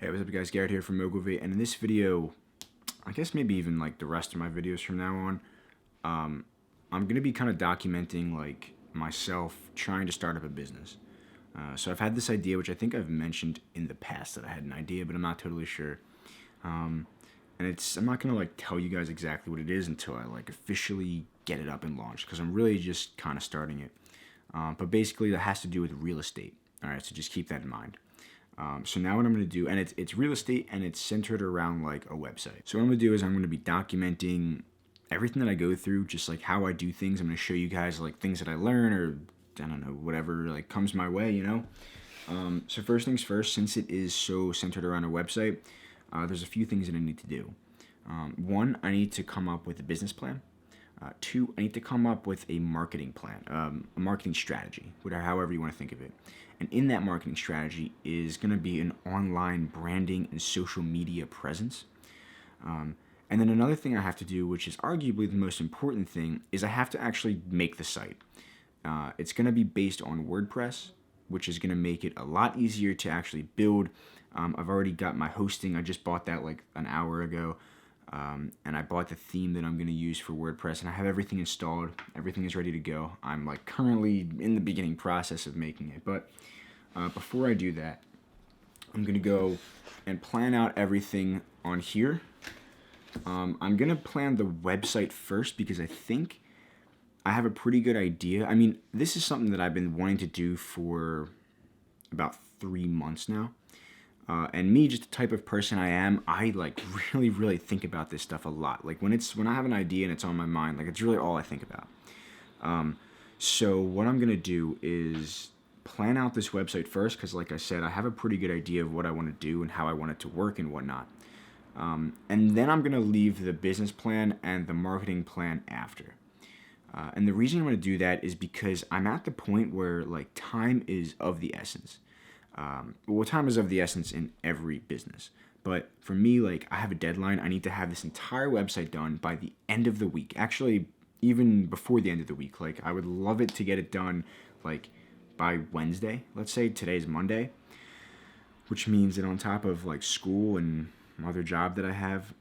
Hey, what's up guys, Garrett here from Mogulvate, and in this video, I guess maybe even like the rest of my videos from now on, I'm going to be kind of documenting like myself trying to start up a business. So I've had this idea, which I think I've mentioned in the past that I had an idea, but I'm not totally sure. And I'm not going to like tell you guys exactly what it is until I like officially get it up and launched, because I'm really just kind of starting it. But basically that has to do with real estate. All right, so just keep that in mind. So now what I'm going to do, and it's real estate and it's centered around like a website. So what I'm going to do is I'm going to be documenting everything that I go through, just like how I do things. I'm going to show you guys like things that I learn, or I don't know, whatever like comes my way, you know? So first things first, since it is so centered around a website, there's a few things that I need to do. One, I need to come up with a business plan. Two, I need to come up with a marketing plan, a marketing strategy, whatever, however you want to think of it. And in that marketing strategy is going to be an online branding and social media presence. And then another thing I have to do, which is arguably the most important thing, is I have to actually make the site. It's going to be based on WordPress, which is going to make it a lot easier to actually build. I've already got my hosting. I just bought that like an hour ago. And I bought the theme that I'm going to use for WordPress, and I have everything installed. Everything is ready to go. I'm like currently in the beginning process of making it. But before I do that, I'm going to go and plan out everything on here. I'm going to plan the website first because I think I have a pretty good idea. I mean, this is something that I've been wanting to do for about 3 months now. And me, just the type of person I am, I like really think about this stuff a lot. Like when I have an idea and it's on my mind, like it's really all I think about. So what I'm gonna do is plan out this website first, because like I said, I have a pretty good idea of what I want to do and how I want it to work and whatnot. And then I'm gonna leave the business plan and the marketing plan after. And the reason I'm gonna do that is because I'm at the point where like time is of the essence. Well, time is of the essence in every business. But for me, like I have a deadline. I need to have this entire website done by the end of the week. Actually, even before the end of the week. Like I would love it to get it done like by Wednesday. Let's say today's Monday, which means that on top of like school and other job that I have,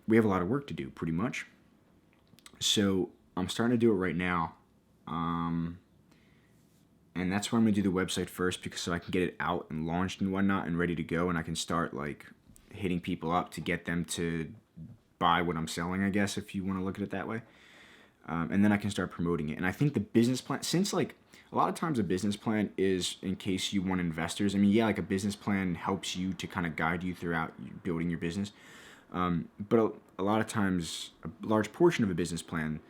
we have a lot of work to do pretty much. So I'm starting to do it right now. And that's why I'm going to do the website first, because so I can get it out and launched and whatnot and ready to go, and I can start like hitting people up to get them to buy what I'm selling, I guess, if you want to look at it that way. And then I can start promoting it. And I think the business plan, since like a lot of times a business plan is in case you want investors. I mean, yeah, like a business plan helps you to kind of guide you throughout building your business. But a lot of times a large portion of a business plan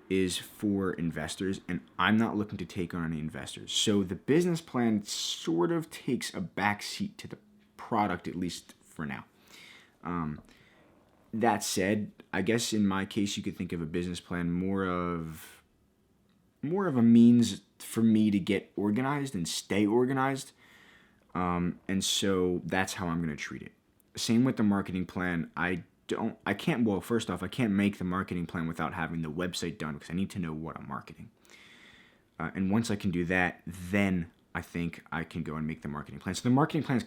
is for investors, and I'm not looking to take on any investors. So the business plan sort of takes a backseat to the product, at least for now. That said, I guess in my case, you could think of a business plan more of a means for me to get organized and stay organized. And so that's how I'm going to treat it. Same with the marketing plan. First off, I can't make the marketing plan without having the website done, because I need to know what I'm marketing. And once I can do that, then I think I can go and make the marketing plan. So the marketing plan is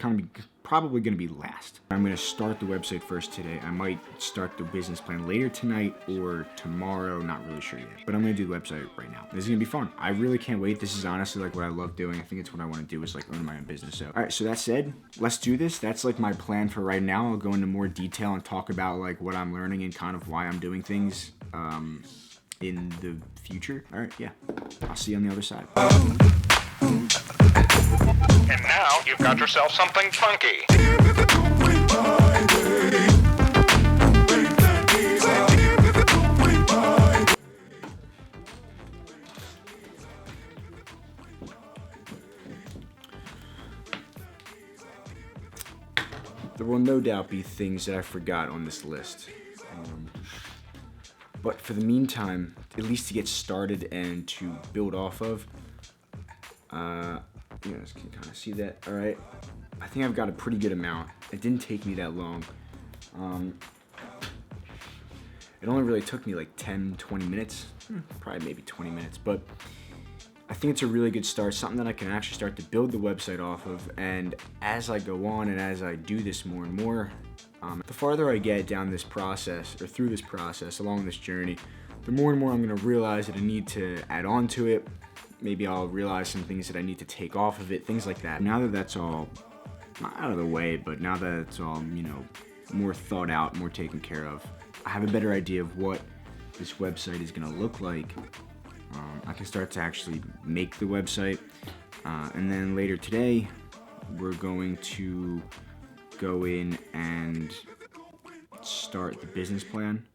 probably going to be last. I'm going to start the website first today. I might start the business plan later tonight or tomorrow, not really sure yet. But I'm going to do the website right now. This is going to be fun. I really can't wait. This is honestly like what I love doing. I think it's what I want to do, is like own my own business. So, all right, so that said, let's do this. That's like my plan for right now. I'll go into more detail and talk about like what I'm learning and kind of why I'm doing things in the future. All right, yeah. I'll see you on the other side. And now you've got yourself something funky. There will no doubt be things that I forgot on this list. But for the meantime, at least to get started and to build off of, you guys can kind of see that. All right, I think I've got a pretty good amount. It didn't take me that long. It only really took me like 10-20 minutes, probably maybe 20 minutes, but I think it's a really good start, something that I can actually start to build the website off of. And as I go on and as I do this more and more, the farther I get down this process or through this process along this journey, the more and more I'm going to realize that I need to add on to it. Maybe I'll realize some things that I need to take off of it, things like that. Now that that's all not out of the way, but now that it's all, more thought out, more taken care of, I have a better idea of what this website is going to look like. I can start to actually make the website. And then later today, we're going to go in and start the business plan,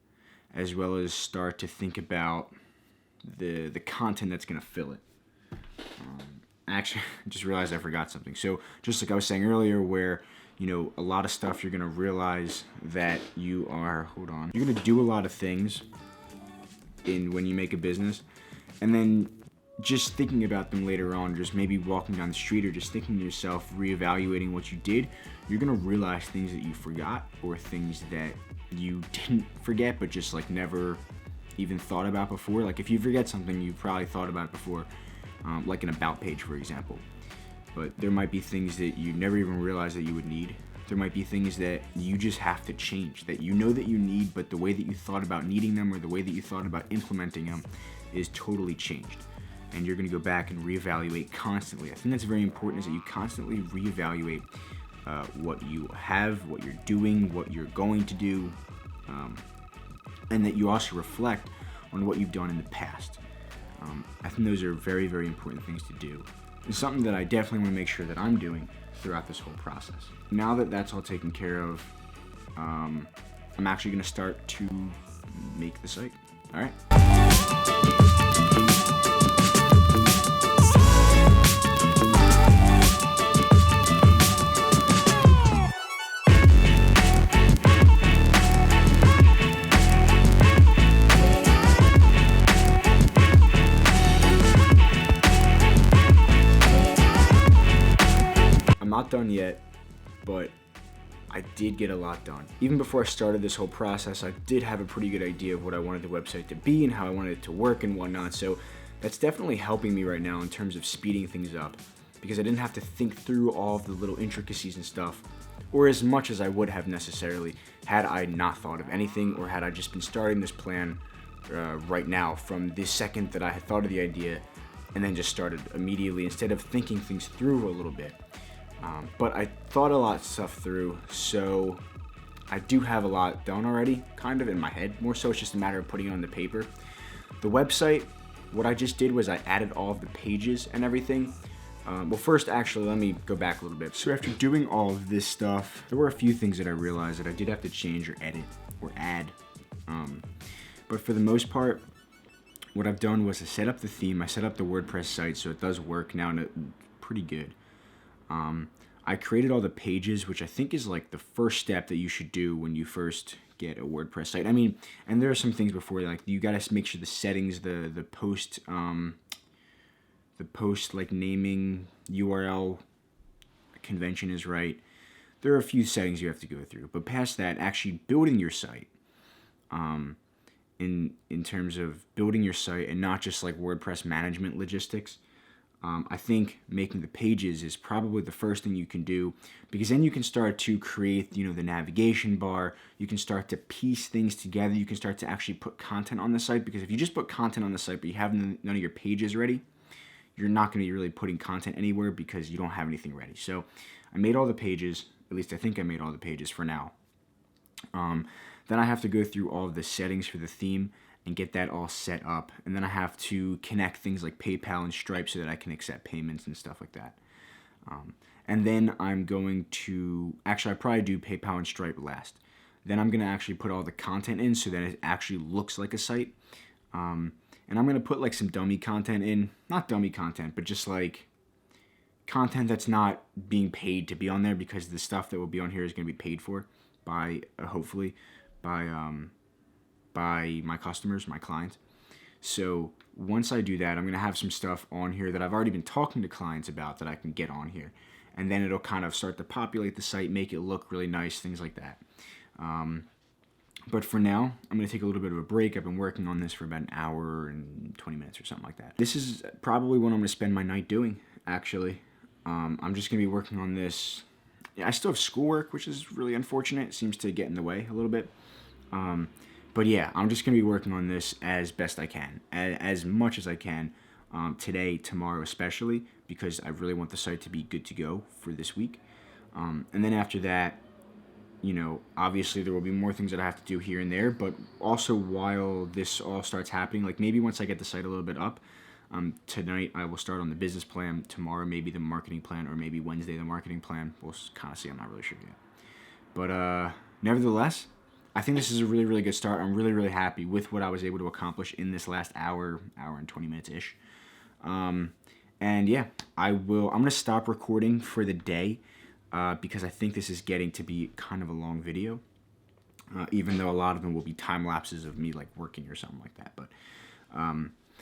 as well as start to think about the content that's going to fill it. Actually, I just realized I forgot something. So just like I was saying earlier, where a lot of stuff you're going to realize that you're going to do a lot of things when you make a business, and then just thinking about them later on, just maybe walking down the street or just thinking to yourself, reevaluating what you did, you're going to realize things that you forgot or things that you didn't forget but just like never even thought about before. Like if you forget something, you probably thought about it before, like an about page, for example. But there might be things that you never even realized that you would need. There might be things that you just have to change, that you know that you need, but the way that you thought about needing them or the way that you thought about implementing them is totally changed. And you're going to go back and reevaluate constantly. I think that's very important, is that you constantly reevaluate what you have, what you're doing, what you're going to do, and that you also reflect on what you've done in the past. I think those are very, very important things to do. It's something that I definitely want to make sure that I'm doing throughout this whole process. Now that that's all taken care of, I'm actually going to start to make the site. All right. Not done yet, but I did get a lot done. Even before I started this whole process, I did have a pretty good idea of what I wanted the website to be and how I wanted it to work and whatnot. So that's definitely helping me right now in terms of speeding things up, because I didn't have to think through all of the little intricacies and stuff, or as much as I would have necessarily had I not thought of anything, or had I just been starting this plan right now from the second that I had thought of the idea and then just started immediately instead of thinking things through a little bit. But I thought a lot of stuff through, so I do have a lot done already, kind of in my head. More so it's just a matter of putting it on the paper. The website, what I just did was I added all of the pages and everything. Well, first, actually, let me go back a little bit. So after doing all of this stuff, there were a few things that I realized that I did have to change or edit or add. But for the most part, what I've done was I set up the theme. I set up the WordPress site, so it does work now, and it's pretty good. I created all the pages, which I think is like the first step that you should do when you first get a WordPress site. I mean, and there are some things before, like you gotta make sure the settings, the post like naming URL convention is right. There are a few settings you have to go through, but past that, actually building your site, in terms of building your site and not just like WordPress management logistics. I think making the pages is probably the first thing you can do, because then you can start to create, the navigation bar. You can start to piece things together. You can start to actually put content on the site, because if you just put content on the site but you have none of your pages ready, you're not going to be really putting content anywhere because you don't have anything ready. So I made all the pages, at least I think I made all the pages for now. Then I have to go through all of the settings for the theme and get that all set up. And then I have to connect things like PayPal and Stripe so that I can accept payments and stuff like that. And then I'm going to, actually I probably do PayPal and Stripe last. Then I'm going to actually put all the content in so that it actually looks like a site. And I'm going to put like some dummy content in, not dummy content, but just like content that's not being paid to be on there, because the stuff that will be on here is going to be paid for by, hopefully, by my customers, my clients. So once I do that, I'm going to have some stuff on here that I've already been talking to clients about that I can get on here. And then it'll kind of start to populate the site, make it look really nice, things like that. But for now, I'm going to take a little bit of a break. I've been working on this for about an hour and 20 minutes or something like that. This is probably what I'm going to spend my night doing, actually. I'm just going to be working on this. Yeah, I still have schoolwork, which is really unfortunate. It seems to get in the way a little bit. But yeah, I'm just going to be working on this as best I can, as much as I can, today, tomorrow especially, because I really want the site to be good to go for this week. And then after that, obviously there will be more things that I have to do here and there, but also while this all starts happening, like maybe once I get the site a little bit up, tonight I will start on the business plan, tomorrow maybe the marketing plan, or maybe Wednesday the marketing plan. We'll kind of see, I'm not really sure yet. But nevertheless, I think this is a really, really good start. I'm really, really happy with what I was able to accomplish in this last hour and 20 minutes-ish. And yeah, I'm going to stop recording for the day. Because I think this is getting to be kind of a long video, even though a lot of them will be time lapses of me like working or something like that. But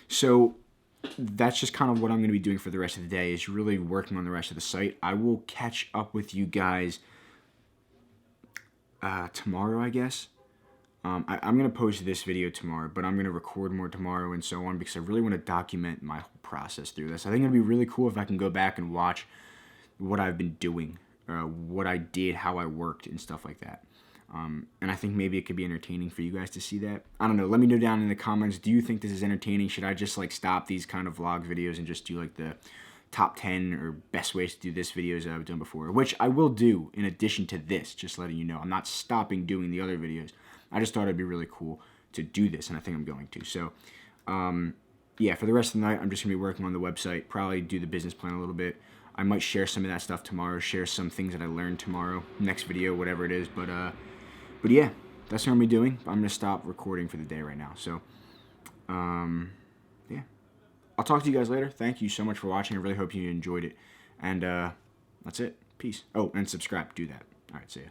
so that's just kind of what I'm going to be doing for the rest of the day, is really working on the rest of the site. I will catch up with you guys tomorrow, I guess. I'm going to post this video tomorrow, but I'm going to record more tomorrow and so on, because I really want to document my whole process through this. I think it'd be really cool if I can go back and watch what I've been doing, what I did, how I worked, and stuff like that. And I think maybe it could be entertaining for you guys to see that. I don't know. Let me know down in the comments. Do you think this is entertaining? Should I just like stop these kind of vlog videos and just do like the top 10 or best ways to do this videos that I've done before? Which I will do in addition to this, just letting you know. I'm not stopping doing the other videos. I just thought it'd be really cool to do this, and I think I'm going to. So, yeah, for the rest of the night, I'm just going to be working on the website, probably do the business plan a little bit. I might share some of that stuff tomorrow, share some things that I learned tomorrow, next video, whatever it is. But yeah, that's what I'm going to be doing. I'm going to stop recording for the day right now. So, yeah. I'll talk to you guys later. Thank you so much for watching. I really hope you enjoyed it. And that's it. Peace. Oh, and subscribe. Do that. All right, see ya.